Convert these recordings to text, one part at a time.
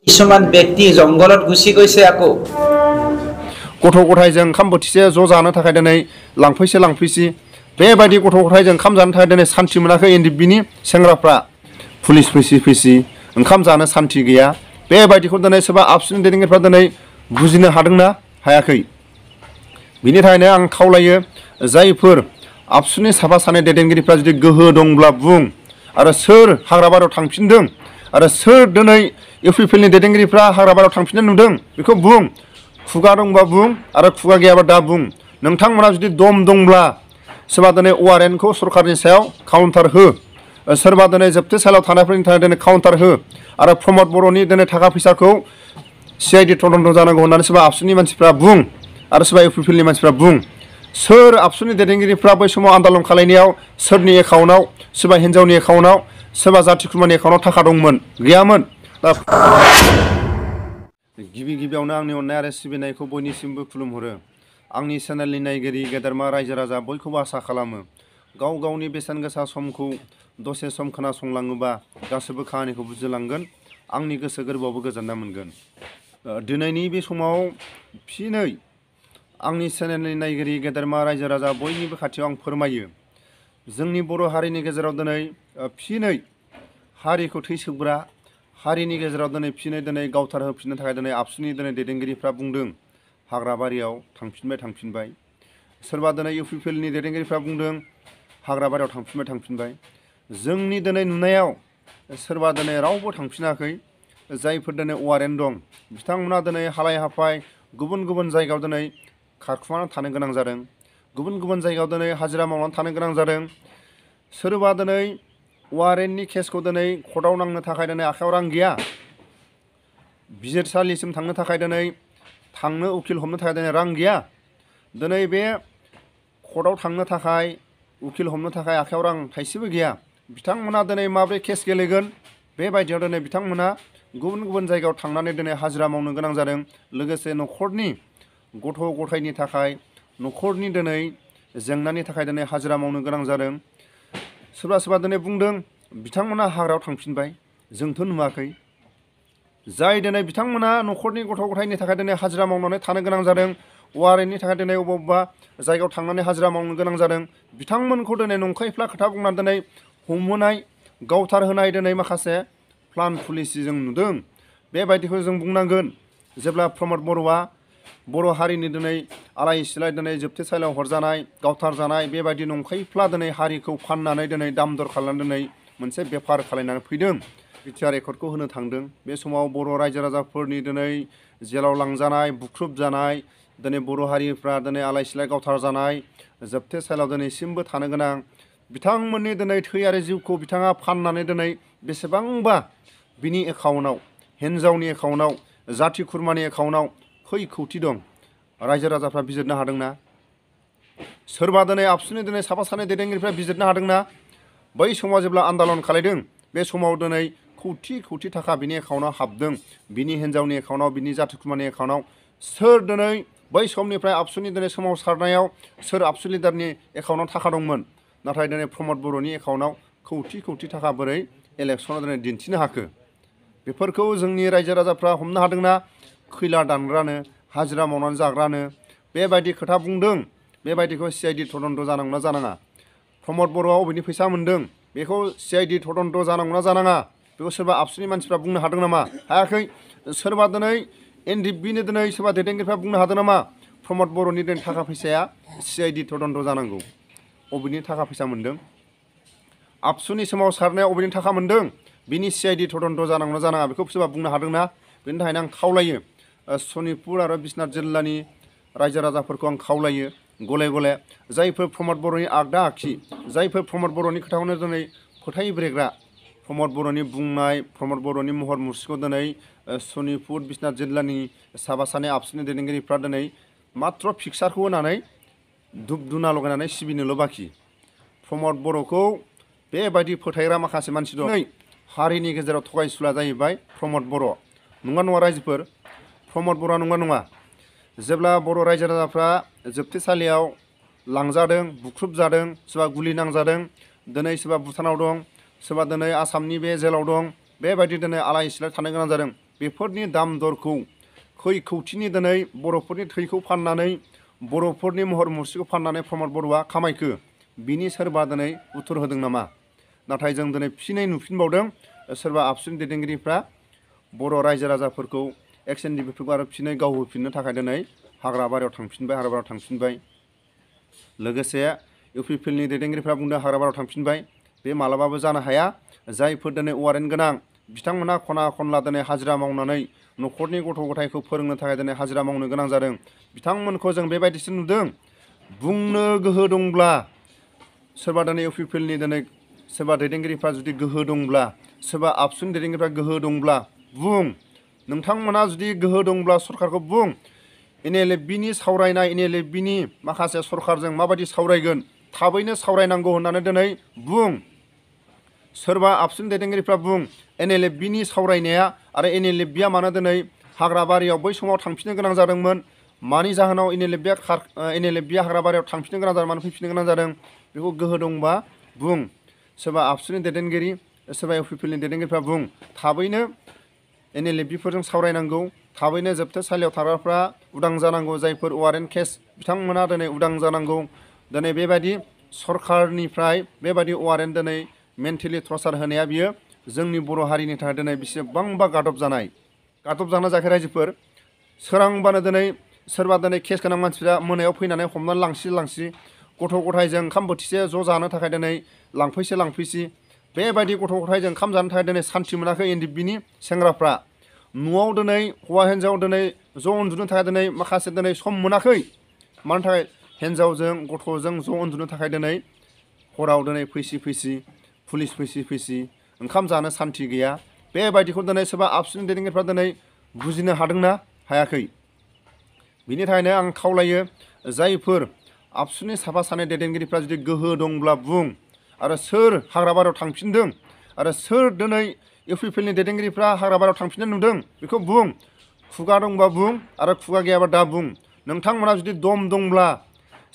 কিছুমান ব্যক্তি জংঘলত গুচি গৈছে আকৌ गथ' गथायजों ओंखाम बोथिसे ज' जानो थाखाय दिनै लांफैसि बेबायदि गथ' गथायजों ओंखाम जानो थाखाय दिनै सान्थि मोनाखै एनडिएफबिनि सेंग्राफ्रा पुलिस फैसि ओंखाम जानो सान्थि गैया बेबायदिखौ दिनै सोरबा आबसुनि दैदेनगिरिफ्रा दिनै बुजिनो हादोंना हायाखै बिनि थाखायनो आं खावलायो जायफोर आबसुनि साफा सानै दैदेनगिरिफ्रा जुदि गोहो दंब्ला बुं आरो सोर हाग्राबारियाव थांफिनदों आरो सोर दिनै इउपिपिएलनि दैदेनगिरिफ्रा हाग्राबारियाव थांफिननाय नुदों बेखौ बुं खुगा दंबा बुं आरो खुगा गैयाबा दा बुं नोंथांमोना जुदि दम दंब्ला सोरबा दिनै वारेन्टखौ सरकारनि सायाव काउन्टार हो सोरबा दिनै जोबथेसालियाव थानायफोरनि थाखाय दिनै काउन्टार हो आरो प्रमद बर'नि दिनै थाखा फैसाखौ सिआइडि तदन्त जानांगौ होननानै सोरबा आबसुनि मानसिफ्रा बुं आरो सोरबा इउपिपिएलनि मानसिफ्रा बुं सोर आबसुनि दैदेनगिरिफ्रा बै समाव आन्दलन खालामनायाव सोरनि एकाउन्टआव सोरबा हिन्जावनि एकाउन्टआव सोरबा जाथि खुरमानि एकाउन्टआव थाखा दंमोन गैयामोन गिबियावनो आंनि अननाय आरो सिबिनायखौ बयनिसिमबो खुलुमहरो आंनि चेनेलनि नायगिरि गेदेरमा रायजो राजा बयखौबो आसा खालामो गाव गावनि बेसेन गोसा समखौ दसे सम खोनासंलाङोबा गासैबो खामानिखौ बुजिलांगोन आंनि गोसो गोरबोआवबो गोजोननाय मोनगोन दिनैनि बे समाव फिनै आंनि चेनेलनि नायगिरि गेदेरमा रायजो राजा बयनिबो खाथियाव आं फोरमायो जोंनि बर' हारिनि गेजेराव दिनै फिनै हारिखौ थैसोबग्रा हारिनि गेजेराव दिनै फिनै गावथार होफिननो थाखाय दिनै आबसुनि दिनै दैदेनगिरिफ्रा बुंदों हाग्राबारियाव थांफिनबाय सोरबा दिनै इउपिपिएलनि दैदेनगिरिफ्रा बुंदों हाग्राबारियाव थांफिनबाय जोंनि दिनै नुनायाव सोरबा दिनै रावबो थांफिनाखै जायफोर दिनै वारेन्ट दं बिथांमोना दिनै हालाय हाफाय गुबुन जायगायाव दिनै खारखुमानानै थानो गोनां जादों गुबुन जायगायाव दिनै हाजिरा मावनानै थानो गोनां जादों सोरबा दिनै वारेन्टनि केसखौ दिनै कर्टआव नांनो थाखाय दिनै आखायाव रां गैया बिजिरसालिसिम थांनो थाखाय दिनै उकिल हमनो थाखाय दिनै रां गैया दिनै बे कर्टआव थांनो थाखाय उकिल हमनो थाखाय आखायाव रां थाइसेबो गैया बिथांमोना दिनै माब्रै केस गेलेगोन बेबायदियाव दिनै बिथांमोना गुबुन जायगायाव थांनानै दिनै हाजिरा मावनो गोनां जादों लोगोसे न'खरनि गथ' गथायनि थाखाय न'खरनि दिनै जेंनानि थाखाय दिनै हाजिरा मावनो गोनां जादों सोरबा दिनै बुंदों बिथांमोना हाग्रायाव थांफिनबाय जोंथ' नुवाखै जाय दिनै बिथांमोना न'खरनि गथ' गथायनि थाखाय दिनै हाजिरा मावनानै थानो गोनां जादों वारेन्टनि थाखाय दिनै बबेबा जायगायाव थांनानै हाजिरा मावनो गोनां जादों बिथांमोनखौ दिनै नंखायफ्ला खोथा बुंनानै दिनै हमहोनाय गावथार होनाय दिनै माखासे प्लान पलिसि जों नुदों बेबायदिखौ जों बुंनांगोन जेब्ला प्रमद बर'आ बर' हारिनि दिनै आलाय सिलाय दिनै जोबथेसालियाव हरजानाय गावथार जानाय बेबायदि नंखायफ्ला दिनै हारिखौ फाननानै दिनै दाम दर खालामनानै दिनै मोनसे बेफार खालामनानै फैदों बिटिआर रेकर्डखौ होनो थांदों बे समाव बर' रायजो राजाफोरनि दिनै जेलाव लांजानाय बुख्रुब जानाय दिनै बर' हारिफ्रा दिनै आलाय सिलाय गावथार जानाय जोबथेसालियाव दिनैसिमबो थानो गोनां बिथांमोननि दिनै थै आरो जिउखौ बिथाङा फाननानै दिनै बेसेबांबा बिनि एकाउन्टआव हिन्जावनि एकाउन्टआव जाथि खुरमानि एकाउन्टआव खै खौथि दं रायजो राजाफ्रा बिजिरनो हादोंना सोरबा दिनै आबसुनि दिनै साफा सानै दैदेनगिरिफ्रा बिजिरनो हादोंना बै समाव जेब्ला आन्दलन खालामदों बे समाव दिनै खौथि थाखा बिनि एकाउन्टआव हाबदों बिनि हिन्जावनि एकाउन्टआव बिनि जाथि खुरमानि एकाउन्टआव सोर दिनै बै समनिफ्राय आबसुनि दिनै सोमावसारनायाव सोर आबसु लिडारनि एकाउन्टआव थाखा दंमोन नाथाय दिनै प्रमद बर'नि एकाउन्टआव खौथि थाखा बोरै इलेक्सनाव दिनै दिन्थिनो हाखो बेफोरखौ जोंनि रायजो राजाफ्रा हमनो हादोंना खैला दानग्रानो हाजिरा मावनानै जाग्रानो बेबायदि खोथा बुंदों बेबायदिखौ सिआइडि तदन्त जानांगौना जानाङा प्रमद बर'आ अबेनि फैसा मोन्दों बेखौ सिआइडि तदन्त जानांगौना जानाङा बेखौ सोरबा आबसुनि मानसिफ्रा बुंनो हादों नामा हायाखै सोरबा दिनै एनडिएफबिनि दिनै सोरबा दैदेनगिरिफ्रा बुंनो हादों नामा प्रमद बर'नि दिनै थाखा फैसाया सिआइडि तदन्त जानांगौ अबेनि थाखा फैसा मोन्दों आबसुनि सोमावसारनायाव अबेनि थाखा मोन्दों बिनि सिआइडि तदन्त जानांगौना जानाङा बेखौ सोरबा बुंनो हादोंना बेनि थाखायनो आं खावलायो सनितपुर आरो बिश्वनाथ जिल्लानि रायजो राजाफोरखौ आं खावलायो गले जायफोर प्रमद बर'नि आगदा आखि जायफोर प्रमद बर'नि खोथाखौनो दिनै फोथायब्रेग्रा प्रमद बर'नि बुंनाय प्रमद बर'नि महर मुस्रिखौ दिनै सनितपुर बिश्वनाथ जिल्लानि साफा सानै आबसुनि दैदेनगिरिफ्रा दिनै मात्र पिक्सारखौ होनानै धुप धुना लगायनानै सिबिनोल' बाखि प्रमद बर'खौ बेबायदि फोथायग्रा माखासे मानसि दं हारिनि गेजेराव थगायसुला जाहैबाय प्रमद बर' नङा रायजोफोर प्रमद बर'आ नङा जेब्ला बर' रायजो राजाफ्रा जोबथेसालियाव लांजादों बुख्रुब जादों सोरबा गुलि नांजादों दिनै सोरबा भुटानाव दं सोरबा दिनै आसामनि बे जेलाव दं बेबायदि दिनै आलाय सिलाय थानो गोनां जादों बेफोरनि दाम दरखौ खै कौटिनि दिनै बर'फोरनि थैखौ फाननानै बर'फोरनि महर मुस्रिखौ फाननानै प्रमद बर'आ खामायखो बिनि सोरबा दिनै उत्तर होदों नामा? नाथाय जों दिनै फिनै नुफिनबावदों सोरबा आबसुनि दैदेनगिरिफ्रा बर' रायजो राजाफोरखौ एक्स एनडिपिफोरखौ आरो फिनै गाव होफिननो थाखाय दिनै हाग्राबारियाव थांफिनबाय, हाग्राबारियाव थांफिनबाय। लोगोसे UPPLनि दैदेनगिरिफ्रा बुंदों हाग्राबारियाव थांफिनबाय। बे मालाबाबो जानो हाया। जायफोर दिनै वारेन्ट गोनां बिथांमोना खना खनला दिनै हाजिरा मावनानै न'खरनि गथ' गथायखौ फोरोंनो थाखाय दिनै हाजिरा मावनो गोनां जादों। बिथांमोनखौ जों बेबायदिसो नुदों। बुंनो गोहो दंब्ला सोरबा दिनै UPPLनि दिनै सोरबा दैदेनगिरिफ्रा जुदि गोहो दंब्ला, सोरबा आबसुनि दैदेनगिरिफ्रा गोहो दंब्ला बुं। नोंथांमोना जुदि गोहो दंब्ला सरकारखौ बुं। NLFBनि सावरायनाय NLFBनि माखासे सरकारजों माबायदि सावरायगोन थाबैनो सावरायनांगौ होननानै दिनै बुं। सोरबा आबसुनि दैदेनगिरिफ्रा बुं NLFBनि सावरायनाया आरो NLFBया मानो दिनै हाग्राबारियाव बै समाव थांफिननो गोनां जादोंमोन, मानि जाहोनाव NLFBया हाग्राबारियाव थांफिननो गोनां जादों, मानो फैफिननो गोनां जादों, बेखौ गोहो दंबा बुं। सोरबा आबसुनि दैदेनगिरि, सोरबा UPPLनि दैदेनगिरिफ्रा बुं। थाबैनो NLFBफोरजों सावरायनांगौ। थाबैनो जोबथेसालियाव थाग्राफ्रा उदां जानांगौ। जायफोर वारेन्ट केस बिथांमोना दिनै उदां जानांगौ। दिनै बेबायदि सरकारनिफ्राय बेबायदि वारेन्ट दिनै मेन्टेलि टर्चार होनाया बियो जोंनि बर' हारिनि थाखाय दिनै बेसेबांबा गादब जानाय जायाखै रायजोफोर। सोरांबानो दिनै सोरबा दिनै केस गोनां मानसिफ्रा मोनायाव फैनानै हमनानै लांसि गथ' गथायजों ओंखाम बोथिसे ज' जानो थाखाय दिनै लांफैसि बेबायदि गथ' गथायजों ओंखाम जानो थाखाय दिनै सान्थि मोनाखै NLFBनि सेंग्राफ्रा। न'आव दिनै हौवा हिन्जाव दिनै ज' उन्दुनो थाखाय दिनै माखासे दिनै सम मोनाखै। मानो थाखाय हिन्जावजों गथ'जों ज' उन्दुनो थाखाय दिनै हराव दिनै फैसि पुलिस फैसि ओंखाम जानो सान्थि गैया। बेबायदिखौ दिनै सोरबा आबसुनि दैदेनगिरिफ्रा दिनै बुजिनो हादोंना हायाखै? बिनि थाखायनो आं खावलायो जायफोर आबसुनि साफा सानै दैदेनगिरिफ्रा जुदि गोहो दंब्ला बुं। आरो सोर हाग्राबारियाव थांफिनदों आरो सोर दिनै UPPLनि दैदेनगिरिफ्रा हाग्राबारियाव थांफिननाय नुदों बेखौ बुं। खुगा दंबा बुं आरो खुगा गैयाबा दा बुं। नोंथांमोना जुदि दम दंब्ला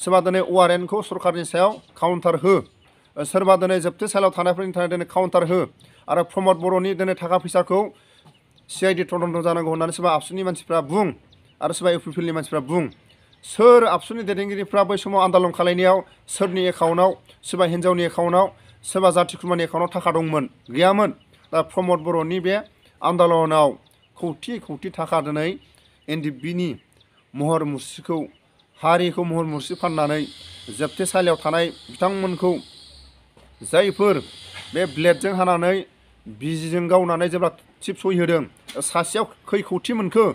सोरबा दिनै वारेन्टखौ सरकारनि सायाव काउन्टार हो। सोरबा दिनै जोबथेसालियाव थानायफोरनि थाखाय दिनै काउन्टार हो। आरो प्रमद बर'नि दिनै थाखा फैसाखौ CID तदन्त जानांगौ होननानै सोरबा आबसुनि मानसिफ्रा बुं आरो सोरबा UPPLनि मानसिफ्रा बुं। सोर आबसुनि दैदेनगिरिफ्रा बै समाव आन्दालन खालायनायाव सोरनि एकाउन्टआव, सोरबा हिन्जावनि एकाउन्टआव, सोरबा जाथि खुरमानि एकाउन्टआव थाखा दंमोन? गैयामोन। दा प्रमद बर'नि बे आन्दालनाव कौटि थाखा दिनै NLFBनि महर मुस्रिखौ, हारिखौ महर मुस्रि फाननानै जोबथेसालियाव थानाय बिथांमोनखौ जायफोर बे ब्लेडजों हानानै बिजिजों गावनानै जेब्ला थिप सहि होदों, सासेयाव खै कौटि मोनखो,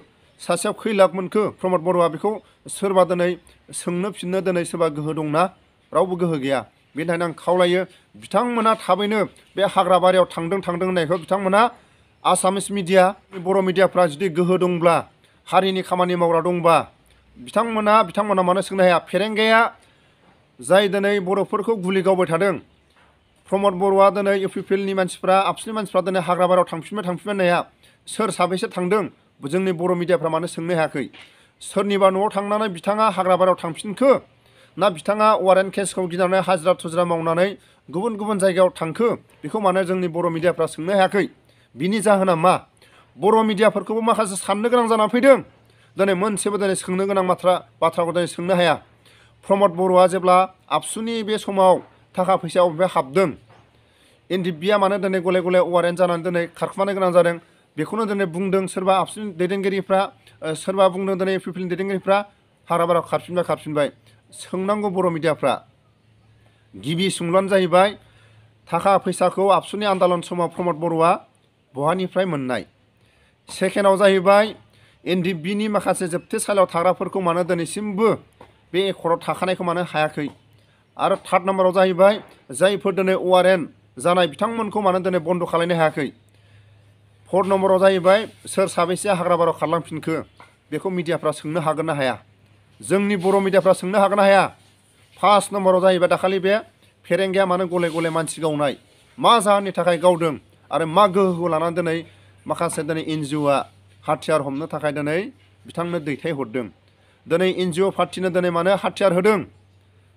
सासेयाव खै लाख मोनखो प्रमद बर'आ, बेखौ सोरबा दिनै सोंनो फिननो दिनै सोरबा गोहो दंना? रावबो गोहो गैया। बेनि थाखायनो आं खावलायो बिथांमोना थाबैनो बे हाग्राबारियाव थांदों होननायखौ बिथांमोना आसामिस मिडिया, बर' मिडियाफ्रा जुदि गोहो दंब्ला, हारिनि खामानि मावग्रा दंबा बिथांमोना मानो सोंनो हाया? फेरेंगाया जाय दिनै बर'फोरखौ गुलि गावबाय थादों, प्रमद बर'आ दिनै UPPLनि मानसिफ्रा, आबसुनि मानसिफ्रा दिनै हाग्राबारियाव थांफिनबाय होननाया सोर साबैसे थांदों? जोंनि बर' मिडियाफ्रा मानो सोंनो हायाखै? सोरनिबा न'आव थांनानै बिथाङा हाग्राबारियाव थांफिनखो ना बिथाङा वारेन्ट केसखौ गिनानै हाजिरा थुजिरा मावनानै गुबुन जायगायाव थांखो? बेखौ मानो जोंनि बर' मिडियाफ्रा सोंनो हायाखै? बिनि जाहोना मा? बर' मिडियाफोरखौबो माखासे साननो गोनां जानानै फैदों। दिनै मोनसेबो दिनै सोंनो गोनां बाथ्राखौ दिनै सोंनो हाया। प्रमद बर'आ जेब्ला आबसुनि बे समाव थाखा फैसा अबेबा हाबदों, NLFBया मानो दिनै गले वारेन्ट जानानै दिनै खारखुमानो गोनां जादों? बेखौनो दिनै बुंदों सोरबा आबसुनि दैदेनगिरिफ्रा, सोरबा बुंदों दिनै UPPLनि दैदेनगिरिफ्रा हाग्राबारियाव खारफिनबाय। सोंनांगौ बर' मिडियाफ्रा। गिबि सोंलुआनो जाहैबाय थाखा फैसाखौ आबसुनि आन्दालन समाव प्रमद बर'आ बहानिफ्राय मोननाय? सेकेन्डआव जाहैबाय NLFBनि माखासे जोबथेसालियाव थाग्राफोरखौ मानो दिनैसिमबो बे एकर्डआव थाखानायखौ मानो हायाखै? आरो थार्ड नाम्बाराव जाहैबाय जायफोर दिनै वारेन्ट जानाय बिथांमोनखौ मानो दिनै बन्द' खालामनो हायाखै? फर्थ नम्बराव जाहैबाय सोर साबैसे हाग्राबारियाव खारलांफिनखो? बेखौ मिडियाफ्रा सोंनो हागोन ना हाया? जोंनि बर' मिडियाफ्रा सोंनो हागोन ना हाया? फार्स्ट नम्बराव जाहैबाय दाखालि बे फेरेंगाया मानो गले मानसि गावनाय? मा जाहोननि थाखाय गावदों? आरो मा गोहोखौ लानानै दिनै माखासे दिनै NGOआ हाथियार हमनो थाखाय दिनै बिथांनो दैथायहरदों? दिनै NGO पार्टिनो दिनै मानो हाथियार होदों?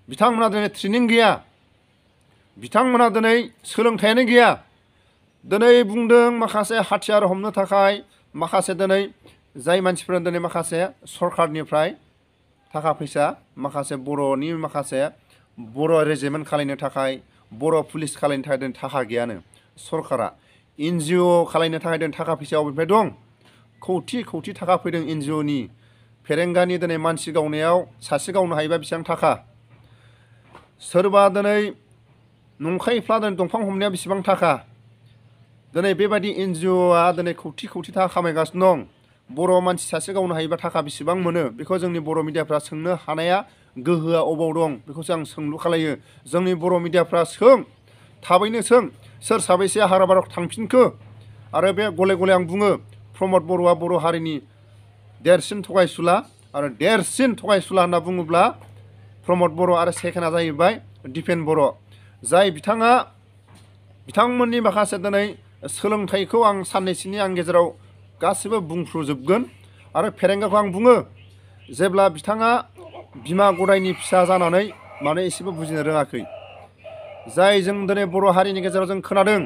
बिथांमोना दिनै ट्रेनिं गैया। बिथांमोना दिनै सोलोंथायानो गैया। दिनै बुंदों माखासे हाथियार हमनो थाखाय माखासे दिनै जाय मानसिफोरा दिनै माखासे सरकारनिफ्राय थाखा फैसा माखासे बर'नि माखासे बर' रेजिमेन्ट खालामनो थाखाय बर' पुलिस खालामनो थाखाय दिनै थाखा गैयानो सरकारा NGO खालामनो थाखाय दिनै थाखा फैसा अबेनिफ्राय दं खौथि खौथि थाखा फैदों NGOनि फेरेंगानि दिनै मानसि गावनायाव सासे गावनो हायोबा बेसेबां थाखा सोरबा दिनै नंखायफ्ला दिनै दंफां हमनाया बेसेबां थाखा दिनै बेबायदि NGOआ दिनै खौथि खौथि थाखा खामायगासिनो दं बर' मानसि सासे गावनो हायोबा थाखा बेसेबां मोनो बेखौ जोंनि बर' मिडियाफ्रा सोंनो हानाया गोहोआ अबाव दं बेखौसो आं सोंलु खालायो जोंनि बर' मिडियाफ्रा सों थाबैनो सों सोर साबैसे हाग्रा बारियाव थांफिनखो आरो बे गले गले आं बुङो प्रमद बर'आ बर' हारिनि देरसिन थगायसुला आरो देरसिन थगायसुला होनना बुङोब्ला प्रमद बर' आरो सेकेन्डआ जाहैबाय दिपेन बर' जाय बिथांमोननि माखासे दिनै सोलोंथाइखौ आं साननैसोनि आं गेजेराव गासिबो बुंफ्रुजोबगोन आरो फेरेंगाखौ आं बुङो जेब्ला बिथाङा बिमा गदायनि फिसा जानानै माने एसेबो बुजिनो रोङाखै जाय जों दिनै बर' हारिनि गेजेराव जों खोनादों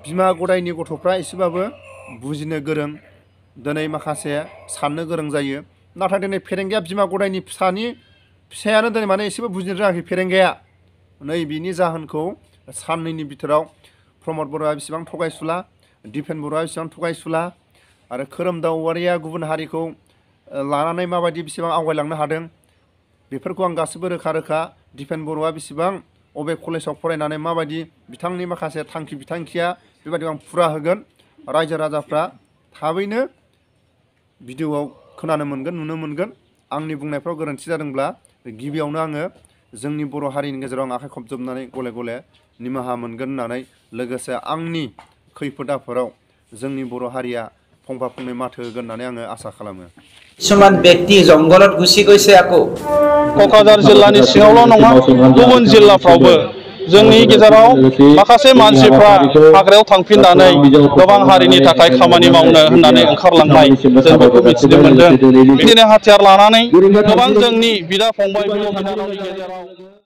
बिमा गदायनि गथ'फ्रा एसेबाबो बुजिनो गोरों दिनै माखासे साननो गोरों जायो नाथाय दिनै फेरेंगाया बिमा गदायनि फिसायानो दिनै माने एसेबो बुजिनो रोङाखै फेरेंगाया नै बिनि जाहोनखौ साननैनि बिथोराव प्रमद बर'आ बेसेबां थगायसुला दिपेन बर'आ बेसेबां थगायसुला आरो खोरोमदाव औवारिया गुबुन हारिखौ लानानै माबायदि बेसेबां आवगायलांनो हादों बेफोरखौ आं गासिबो रोखा रोखा दिपेन बर'आ बेसेबां अबे कलेजाव फरायनानै माबायदि बिथांनि माखासे थांखि बिथांखिया बेबायदिखौ आं फुरा होगोन रायजो राजाफ्रा थाबैनो भिडिअ'आव खोनानो मोनगोन नुनो मोनगोन आंनि बुंनायफ्राव गोरोन्थि जादोंब्ला गिबियावनो आङो जोंनि बर' हारिनि गेजेराव आं आखाइ खबजोबनानै गले गले निमाहा मोनगोन होननानै लोगोसे आंनि खैफोद आफोदाव जोंनि बर' हारिया फंफा फंनै माथो होगोन होननानै आङो आसा खालामो কিছুমান ব্যক্তি জংঘলত গুচি গৈছে আকৌ क'क्राझार जिल्लानि सिङावल' नङा गुबुन जिल्लाफ्रावबो जोंनि गेजेराव माखासे मानसिफ्रा हाग्रायाव थांफिननानै गोबां हारिनि थाखाय खामानि मावनो होननानै ओंखारलांनाय जों बेखौ मिथिनो मोनदों बिदिनो हाथियार लानानै गोबां जोंनि बिदा फंबाय बिब' बिनानावनि गेजेराव